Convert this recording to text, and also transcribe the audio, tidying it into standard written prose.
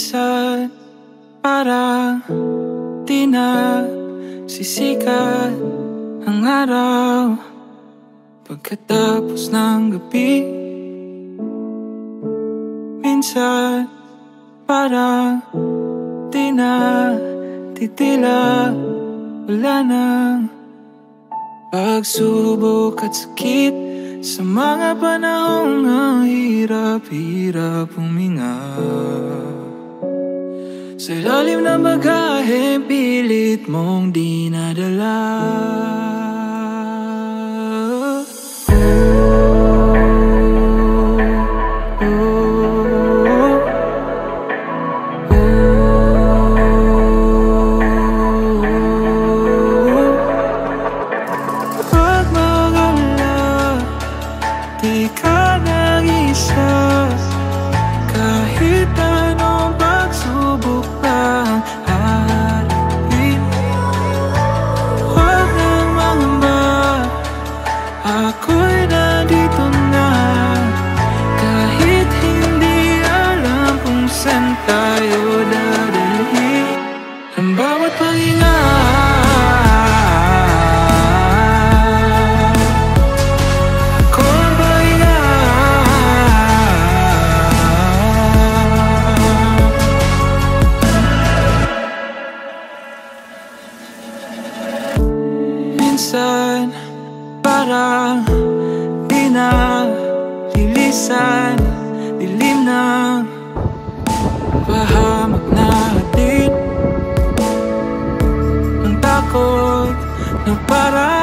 Minsan parang di na sisikat ang araw pagkatapos ng gabi. Minsan parang di na titila, wala nang pagsubok at sakit sa mga panahong ang hirap-hirap huminga. Sa ilalim ng bagahe, pilit mong dinadala. Pag mag-alala, di ka nag-isa. Kahit anong pagsubok pang harapin, huwag nang mangamba, ako'y nandito na. Kahit hindi alam kung saan tayo dadalhin ang bawat paghinga. Minsan parang di na lilisan, dilim na pahamak na hatid, ang takot na parang